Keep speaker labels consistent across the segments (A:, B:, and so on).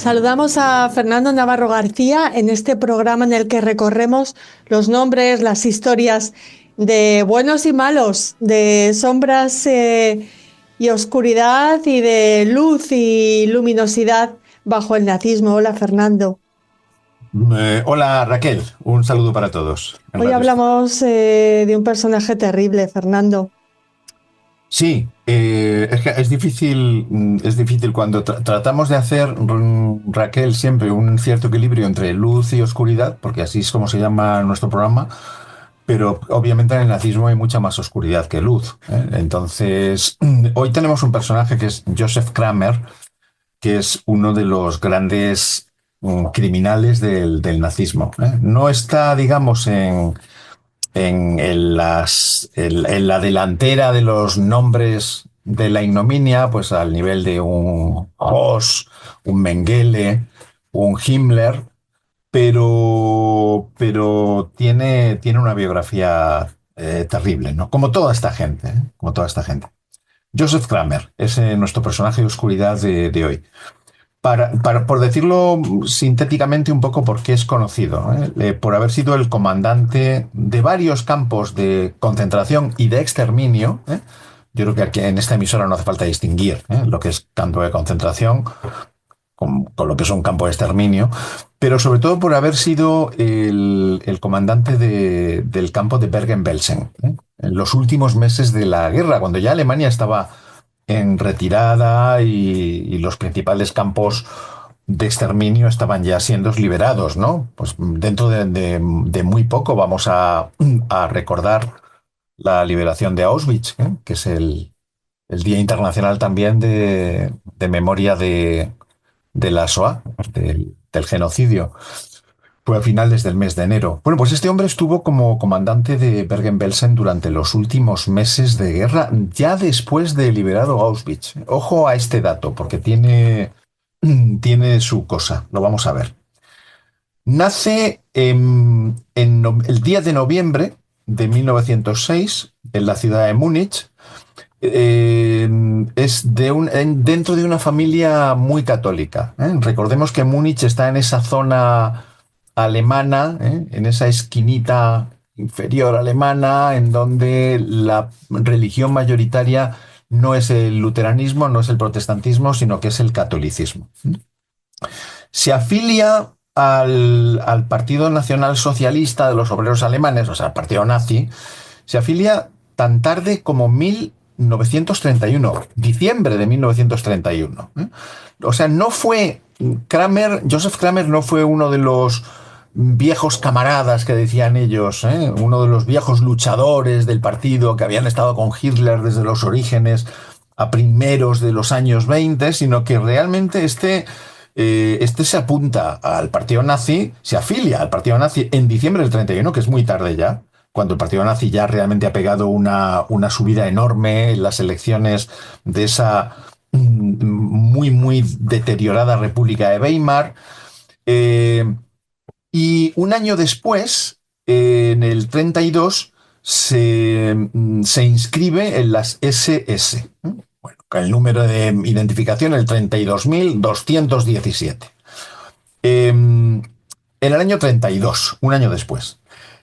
A: Saludamos a Fernando Navarro García en este programa en el que recorremos los nombres, las historias de buenos y malos, de sombras y oscuridad y de luz y luminosidad bajo el nazismo. Hola, Fernando.
B: Hola Raquel, un saludo para todos en
A: Hoy
B: Radio España.
A: hablamos de un personaje terrible, Fernando.
B: Sí, es que es difícil cuando tratamos de hacer, Raquel, siempre un cierto equilibrio entre luz y oscuridad, porque así es como se llama nuestro programa, pero obviamente en el nazismo hay mucha más oscuridad que luz, ¿eh? Entonces, hoy tenemos un personaje que es Joseph Kramer, que es uno de los grandes criminales del nazismo, ¿eh? No está, digamos, en la delantera de los nombres de la ignominia, pues al nivel de un Hoss, un Mengele, un Himmler, pero tiene una biografía terrible, ¿no? Como toda esta gente, ¿eh? Como toda esta gente. Joseph Kramer es nuestro personaje de oscuridad de hoy. Por decirlo sintéticamente un poco por qué es conocido, ¿eh? Por haber sido el comandante de varios campos de concentración y de exterminio, ¿eh? Yo creo que aquí en esta emisora no hace falta distinguir, ¿eh? Lo que es campo de concentración con lo que es un campo de exterminio, pero sobre todo por haber sido el comandante del campo de Bergen-Belsen, ¿eh? En los últimos meses de la guerra, cuando ya Alemania estaba en retirada y los principales campos de exterminio estaban ya siendo liberados, ¿no? Pues dentro de muy poco vamos a recordar la liberación de Auschwitz, ¿eh? Que es el Día Internacional también de memoria de la Shoah, del genocidio. Fue a finales del mes de enero. Bueno, pues este hombre estuvo como comandante de Bergen-Belsen durante los últimos meses de guerra, ya después de liberado Auschwitz. Ojo a este dato, porque tiene su cosa. Lo vamos a ver. Nace el día de noviembre de 1906 en la ciudad de Múnich. Dentro de una familia muy católica, ¿eh? Recordemos que Múnich está en esa zona alemana, ¿eh? En esa esquinita inferior alemana, en donde la religión mayoritaria no es el luteranismo, no es el protestantismo, sino que es el catolicismo. Se afilia al Partido Nacional Socialista de los Obreros Alemanes, o sea, al partido nazi, se afilia tan tarde como 1931, diciembre de 1931. ¿Eh? O sea, no fue Joseph Kramer no fue uno de los viejos camaradas que decían ellos, ¿eh? Uno de los viejos luchadores del partido que habían estado con Hitler desde los orígenes a primeros de los años 20, sino que realmente este se apunta al partido nazi, se afilia al partido nazi en diciembre del 31, que es muy tarde ya, cuando el partido nazi ya realmente ha pegado una subida enorme en las elecciones de esa muy deteriorada República de Weimar. Y un año después, en el 32, se inscribe en las SS. Bueno, con el número de identificación, el 32.217. En el año 32, un año después.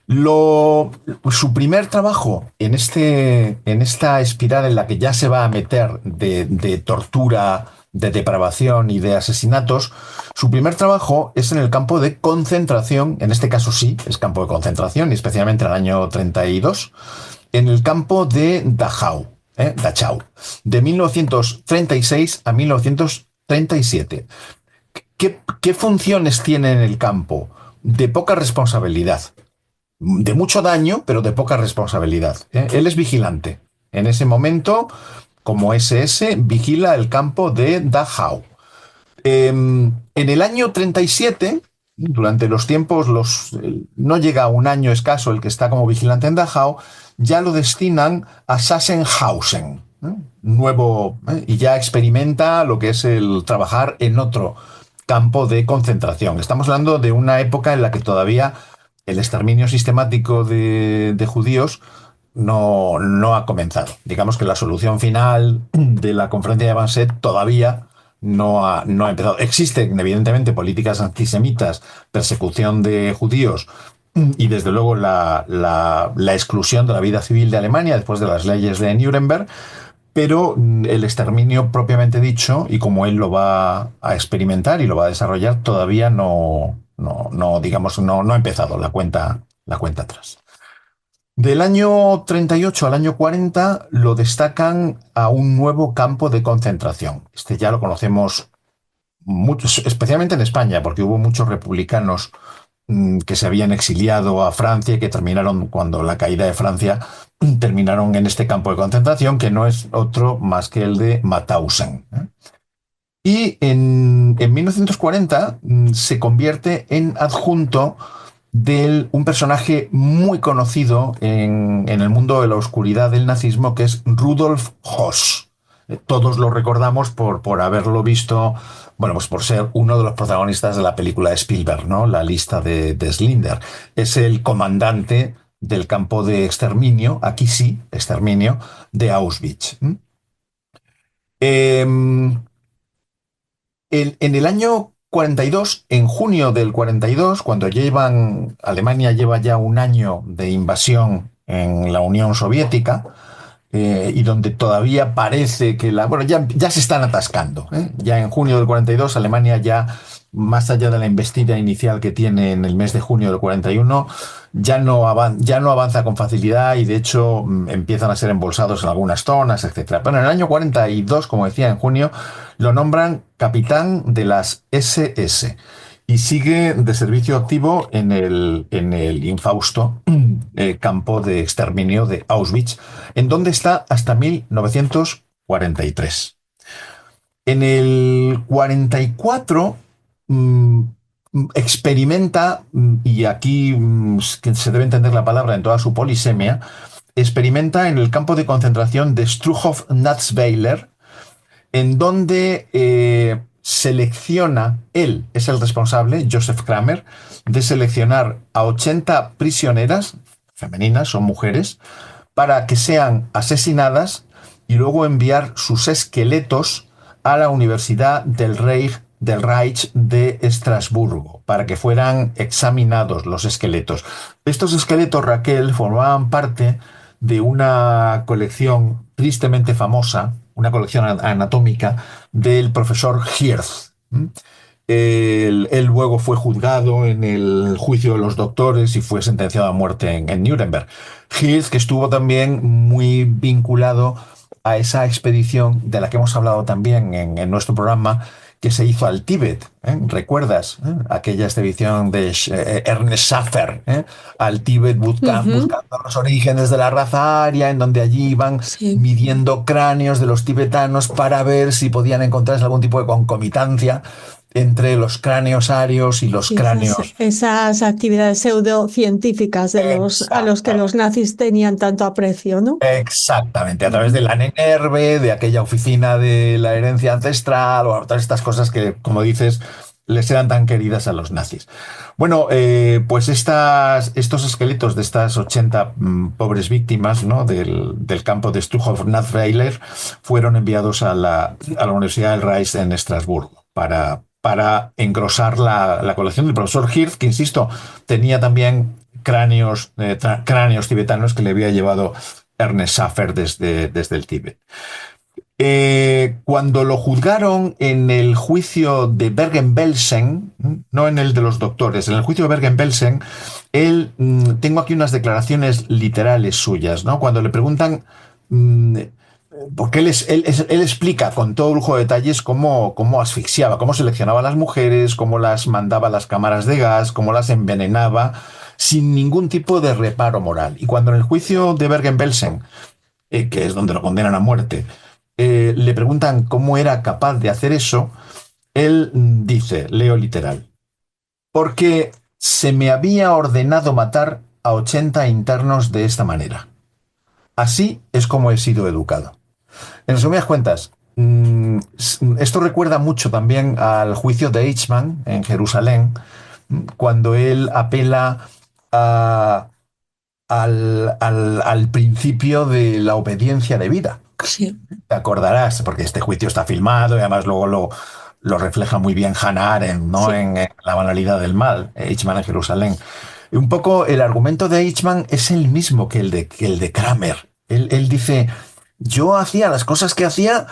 B: Su primer trabajo en esta espiral en la que ya se va a meter de tortura, de depravación y de asesinatos, su primer trabajo es en el campo de concentración, en este caso sí, es campo de concentración, y especialmente en el año 32, en el campo de Dachau, Dachau, de 1936 a 1937. ¿Qué funciones tiene en el campo? De poca responsabilidad, de mucho daño, pero de poca responsabilidad, ¿eh? Él es vigilante. En ese momento, como SS, vigila el campo de Dachau. En el año 37, durante los tiempos, no llega a un año escaso el que está como vigilante en Dachau, ya lo destinan a Sachsenhausen, ¿eh? Nuevo, y ya experimenta lo que es el trabajar en otro campo de concentración. Estamos hablando de una época en la que todavía el exterminio sistemático de judíos no ha comenzado. Digamos que la solución final de la conferencia de Wannsee todavía no ha empezado. Existen, evidentemente, políticas antisemitas, persecución de judíos y, desde luego, la exclusión de la vida civil de Alemania después de las leyes de Nuremberg, pero el exterminio propiamente dicho, y como él lo va a experimentar y lo va a desarrollar, todavía digamos, no ha empezado la cuenta atrás. Del año 38 al año 40 lo destacan a un nuevo campo de concentración. Este ya lo conocemos muchos, especialmente en España, porque hubo muchos republicanos que se habían exiliado a Francia y que terminaron, cuando la caída de Francia, terminaron en este campo de concentración, que no es otro más que el de Mauthausen. Y en 1940 se convierte en adjunto de un personaje muy conocido en el mundo de la oscuridad del nazismo, que es Rudolf Höss. Todos lo recordamos por haberlo visto, bueno, pues por ser uno de los protagonistas de la película de Spielberg, ¿no? La lista de Schindler. Es el comandante del campo de exterminio, aquí sí, exterminio, de Auschwitz. En el año 42, en junio del 42, cuando Alemania lleva ya un año de invasión en la Unión Soviética, y donde todavía parece que bueno, ya se están atascando, ¿eh? Ya en junio del 42, Alemania, ya más allá de la embestida inicial que tiene en el mes de junio del 41, ya no avanza con facilidad, y de hecho empiezan a ser embolsados en algunas zonas, etcétera. Pero en el año 42, como decía, en junio, lo nombran capitán de las SS y sigue de servicio activo en el infausto campo de exterminio de Auschwitz, en donde está hasta 1943. En el 44 experimenta, y aquí que se debe entender la palabra en toda su polisemia, experimenta en el campo de concentración de Struhof-Natzweiler, en donde él es el responsable, Joseph Kramer, de seleccionar a 80 prisioneras, femeninas, son mujeres, para que sean asesinadas y luego enviar sus esqueletos a la Universidad del Reich de Estrasburgo, para que fueran examinados los esqueletos. Estos esqueletos, Raquel, formaban parte de una colección tristemente famosa, una colección anatómica del profesor Hirth. Él luego fue juzgado en el juicio de los doctores y fue sentenciado a muerte en Nuremberg. Hirth, que estuvo también muy vinculado a esa expedición de la que hemos hablado también en nuestro programa, que se hizo al Tíbet, ¿eh? ¿Recuerdas? Aquella expedición de Ernest Schaffer, al Tíbet, buscando los orígenes de la raza aria, en donde allí iban midiendo cráneos de los tibetanos para ver si podían encontrarse algún tipo de concomitancia entre los cráneos arios y los cráneos.
A: Esas actividades pseudocientíficas a los que los nazis tenían tanto aprecio, ¿no?
B: Exactamente, a través de la NENERVE, de aquella oficina de la herencia ancestral, o todas estas cosas que, como dices, les eran tan queridas a los nazis. Bueno, pues estos esqueletos de estas 80 pobres víctimas, ¿no?, del campo de Struhof-Natzweiler fueron enviados a la Universidad del Reich en Estrasburgo para engrosar la colección del profesor Hirth, que, insisto, tenía también cráneos tibetanos que le había llevado Ernest Schaffer desde el Tíbet. Cuando lo juzgaron en el juicio de Bergen-Belsen, no en el de los doctores, en el juicio de Bergen-Belsen, tengo aquí unas declaraciones literales suyas, ¿no? Cuando le preguntan, porque él explica con todo lujo de detalles cómo asfixiaba, cómo seleccionaba a las mujeres, cómo las mandaba a las cámaras de gas, cómo las envenenaba, sin ningún tipo de reparo moral. Y cuando en el juicio de Bergen-Belsen, que es donde lo condenan a muerte, le preguntan cómo era capaz de hacer eso, él dice, leo literal: porque se me había ordenado matar a 80 internos de esta manera. Así es como he sido educado. En resumidas cuentas, esto recuerda mucho también al juicio de Eichmann en Jerusalén, cuando él apela al principio de la obediencia debida.
A: Sí,
B: Te acordarás, porque este juicio está filmado y además luego lo refleja muy bien Hannah Arendt, ¿no?
A: sí.
B: En La banalidad del mal, Eichmann en Jerusalén. Y un poco el argumento de Eichmann es el mismo que el de Kramer. Él dice, yo hacía las cosas que hacía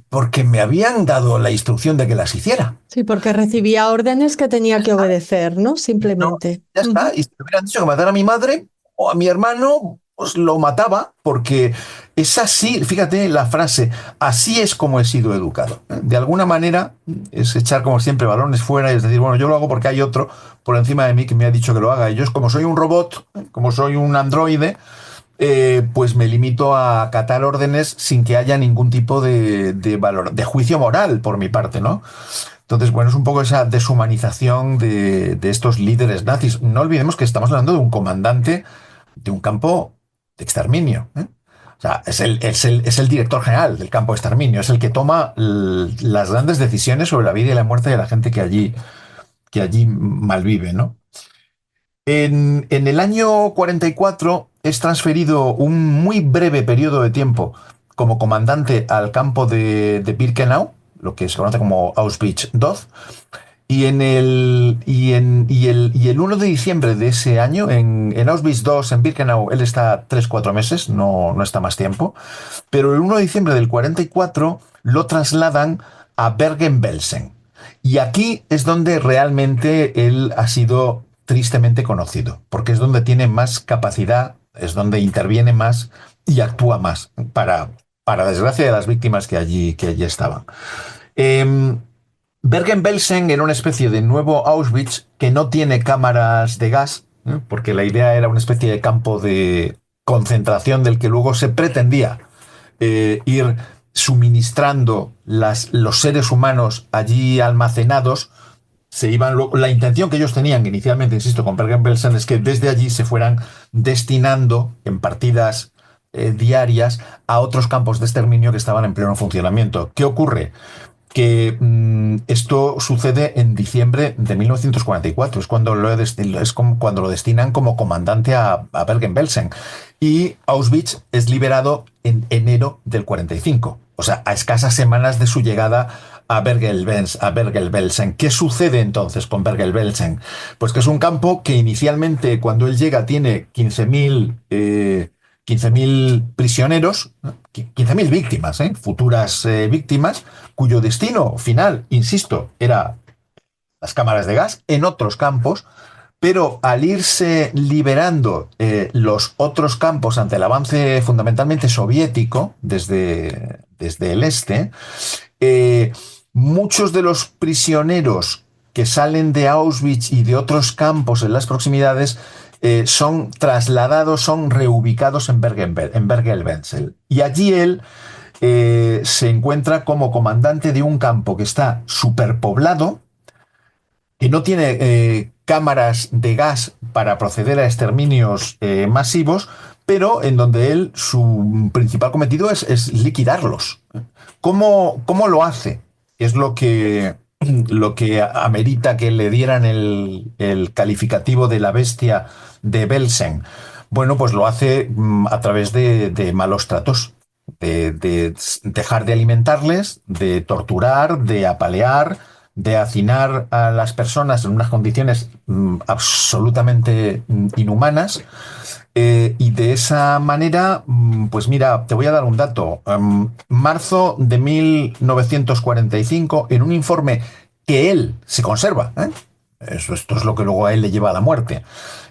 B: porque me habían dado la instrucción de que las hiciera.
A: Sí, porque recibía órdenes que tenía que obedecer, ¿no?
B: No,
A: Simplemente.
B: ya está.
A: Ujú.
B: Y si me hubieran dicho que matara a mi madre o a mi hermano, pues lo mataba, porque es así, fíjate la frase, así es como he sido educado. De alguna manera es echar como siempre balones fuera y es decir, bueno, yo lo hago porque hay otro por encima de mí que me ha dicho que lo haga. Y yo, como soy un robot, como soy un androide, pues me limito a acatar órdenes sin que haya ningún tipo de valor, de juicio moral por mi parte, ¿no? Entonces, bueno, es un poco esa deshumanización de estos líderes nazis. No olvidemos que estamos hablando de un comandante de un campo de exterminio, ¿eh? O sea, es el director general del campo de exterminio, es el que toma las grandes decisiones sobre la vida y la muerte de la gente que allí malvive, ¿no? En el año 44 es transferido un muy breve periodo de tiempo como comandante al campo de Birkenau, lo que se conoce como Auschwitz II, y el 1 de diciembre de ese año, en Auschwitz II, en Birkenau, él está 3 4 meses, no está más tiempo, pero el 1 de diciembre del 44 lo trasladan a Bergen-Belsen. Y aquí es donde realmente él ha sido tristemente conocido, porque es donde tiene más capacidad, es donde interviene más y actúa más, para desgracia de las víctimas que allí estaban. Eh, Bergen-Belsen era una especie de nuevo Auschwitz que no tiene cámaras de gas, porque la idea era una especie de campo de concentración del que luego se pretendía ir suministrando los seres humanos allí almacenados. La intención que ellos tenían inicialmente, insisto, con Bergen-Belsen es que desde allí se fueran destinando en partidas diarias a otros campos de exterminio que estaban en pleno funcionamiento. ¿Qué ocurre? Que esto sucede en diciembre de 1944, es cuando cuando lo destinan como comandante a Bergen-Belsen. Y Auschwitz es liberado en enero del 45, o sea, a escasas semanas de su llegada a Bergen-Belsen. ¿Qué sucede entonces con Bergen-Belsen? Pues que es un campo que inicialmente, cuando él llega, tiene 15.000 prisioneros, 15.000 víctimas, futuras víctimas, cuyo destino final, insisto, era las cámaras de gas en otros campos, pero al irse liberando los otros campos ante el avance fundamentalmente soviético desde el este, eh, muchos de los prisioneros que salen de Auschwitz y de otros campos en las proximidades son trasladados, son reubicados en Bergen-Belsen. Y allí él se encuentra como comandante de un campo que está superpoblado, que no tiene cámaras de gas para proceder a exterminios masivos, pero en donde él, su principal cometido es liquidarlos. ¿Cómo lo hace? Es lo que amerita que le dieran el calificativo de la bestia de Belsen. Bueno, pues lo hace a través de malos tratos, de dejar de alimentarles, de torturar, de apalear, de hacinar a las personas en unas condiciones absolutamente inhumanas. Y de esa manera, pues mira, te voy a dar un dato. Marzo de 1945, en un informe que él se conserva, ¿eh? Esto es lo que luego a él le lleva a la muerte.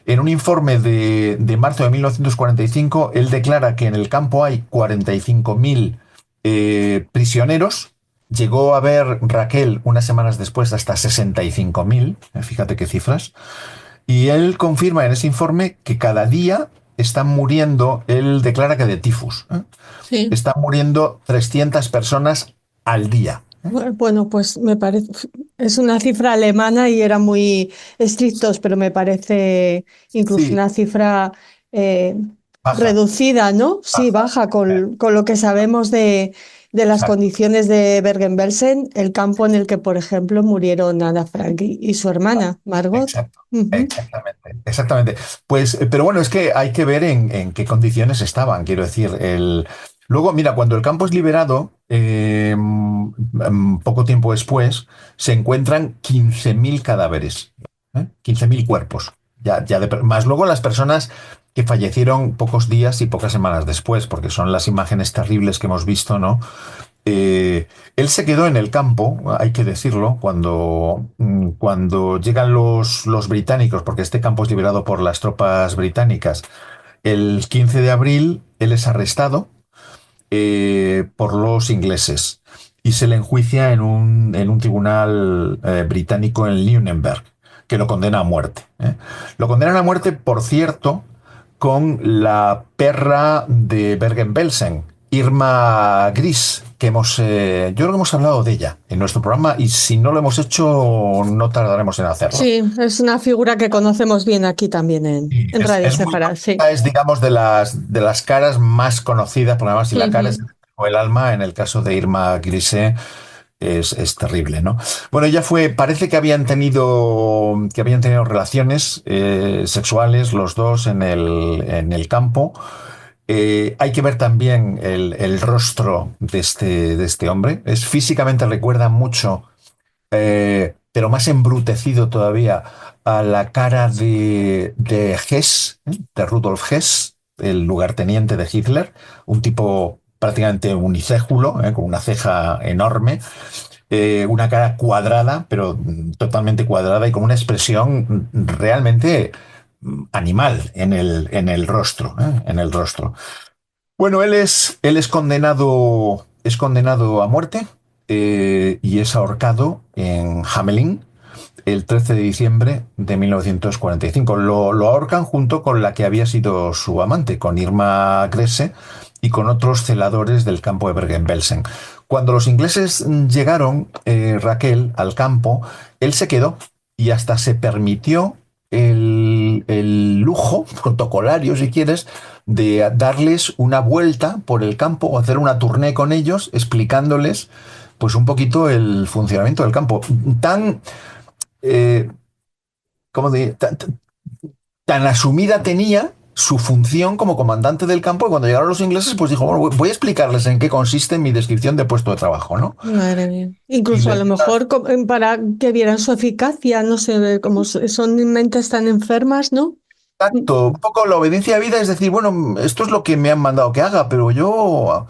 B: En un informe de marzo de 1945, él declara que en el campo hay 45.000 prisioneros. Llegó a ver Raquel unas semanas después hasta 65.000, fíjate qué cifras. Y él confirma en ese informe que cada día están muriendo, él declara que de tifus,
A: Sí.
B: están muriendo 300 personas al día.
A: Bueno, pues me parece, es una cifra alemana y eran muy estrictos, pero me parece incluso
B: Sí,
A: una cifra eh,
B: baja,
A: reducida, ¿no? Sí,
B: baja.
A: baja con lo que sabemos de las
B: Exacto,
A: condiciones de Bergen-Belsen, el campo en el que, por ejemplo, murieron Ana Frank y su hermana, Margot.
B: exacto.
A: Ujú.
B: Exactamente, exactamente. Pues, pero bueno, es que hay que ver en qué condiciones estaban. Quiero decir, Luego, mira, cuando el campo es liberado, poco tiempo después, se encuentran 15.000 cadáveres, 15.000 cuerpos, más luego las personas que fallecieron pocos días y pocas semanas después, porque son las imágenes terribles que hemos visto, ¿no? Él se quedó en el campo, hay que decirlo, cuando llegan los británicos, porque este campo es liberado por las tropas británicas. El 15 de abril, él es arrestado por los ingleses y se le enjuicia en un tribunal británico en Nuremberg, que lo condena a muerte. Lo condenan a muerte, por cierto, con la perra de Bergen-Belsen, Irma Gris, que yo creo que hemos hablado de ella en nuestro programa y si no lo hemos hecho, no tardaremos en hacerlo.
A: Sí, es una figura que conocemos bien aquí también
B: Sí,
A: en Radio
B: es muy
A: Sefarad, sí.
B: conocida, es digamos de las caras más conocidas, porque además si la cara es
A: Ujú.
B: o el alma, en el caso de Irma Grisé es terrible, ¿no? Bueno, parece que habían tenido relaciones sexuales los dos en el campo. Hay que ver también el rostro de este hombre. Físicamente recuerda mucho, pero más embrutecido todavía, a la cara de Hess, de Rudolf Hess, el lugarteniente de Hitler, un tipo prácticamente unicéjulo, con una ceja enorme, una cara cuadrada, pero totalmente cuadrada y con una expresión realmente animal en el rostro, en el rostro. Bueno, él es condenado a muerte y es ahorcado en Hamelin el 13 de diciembre de 1945. Lo ahorcan junto con la que había sido su amante, con Irma Grese y con otros celadores del campo de Bergen-Belsen. Cuando los ingleses llegaron, Raquel, al campo, él se quedó y hasta se permitió el lujo protocolario, si quieres, de darles una vuelta por el campo o hacer una tournée con ellos, explicándoles pues un poquito el funcionamiento del campo. Tan, eh, ¿cómo tan asumida tenía su función como comandante del campo, y cuando llegaron los ingleses, pues dijo, bueno, voy a explicarles en qué consiste mi descripción de puesto de trabajo, ¿no?
A: Madre mía.
B: Y
A: Incluso a
B: les
A: lo mejor para que vieran su eficacia, no sé, como son mentes tan enfermas, ¿no? Mm.
B: Exacto, un poco la obediencia a vida es decir, bueno, esto es lo que me han mandado que haga, pero yo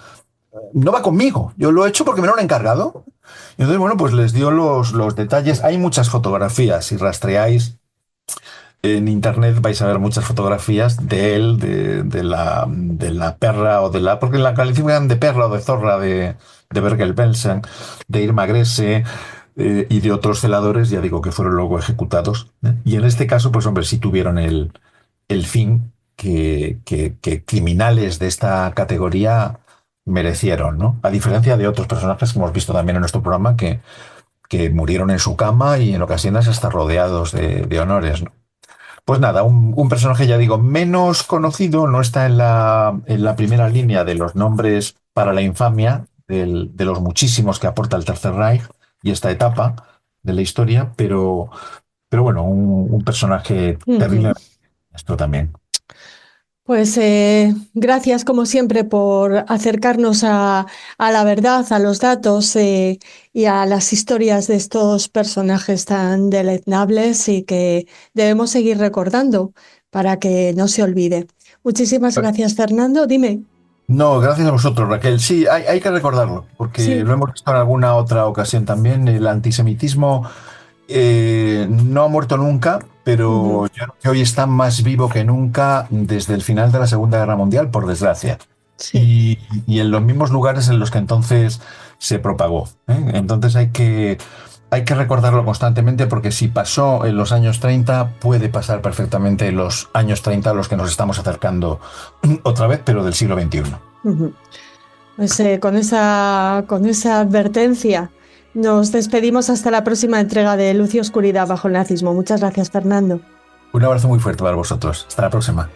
B: no va conmigo, yo lo he hecho porque me lo han encargado. Y entonces, bueno, pues les dio los detalles. Hay muchas fotografías, si rastreáis en internet vais a ver muchas fotografías de él, de la perra porque la califican de perra o de zorra de Bergen-Belsen, de Irma Grese y de otros celadores, ya digo, que fueron luego ejecutados. Y en este caso, pues hombre, sí tuvieron el fin que criminales de esta categoría merecieron, ¿no? A diferencia de otros personajes que hemos visto también en nuestro programa que murieron en su cama y en ocasiones hasta rodeados de honores, ¿no? Pues nada, un personaje, ya digo, menos conocido, no está en la primera línea de los nombres para la infamia, de los muchísimos que aporta el Tercer Reich y esta etapa de la historia, pero bueno, un personaje
A: Ujú.
B: terrible, esto también.
A: Pues gracias como siempre por acercarnos a la verdad, a los datos y a las historias de estos personajes tan deleznables y que debemos seguir recordando para que no se olvide. Muchísimas gracias, Fernando. Dime.
B: No, gracias a vosotros, Raquel. Sí, hay que recordarlo, porque
A: Sí.
B: lo hemos visto en alguna otra ocasión también. El antisemitismo no ha muerto nunca, pero
A: Ujú.
B: yo creo que hoy está más vivo que nunca desde el final de la Segunda Guerra Mundial, por desgracia.
A: Sí.
B: Y en los mismos lugares en los que entonces se propagó, ¿eh? Entonces hay que recordarlo constantemente porque si pasó en los años 30, puede pasar perfectamente en los años 30 a los que nos estamos acercando otra vez, pero del siglo XXI.
A: Ujú. Pues con esa advertencia nos despedimos hasta la próxima entrega de Luz y Oscuridad bajo el nazismo. Muchas gracias, Fernando.
B: Un abrazo muy fuerte para vosotros. Hasta la próxima.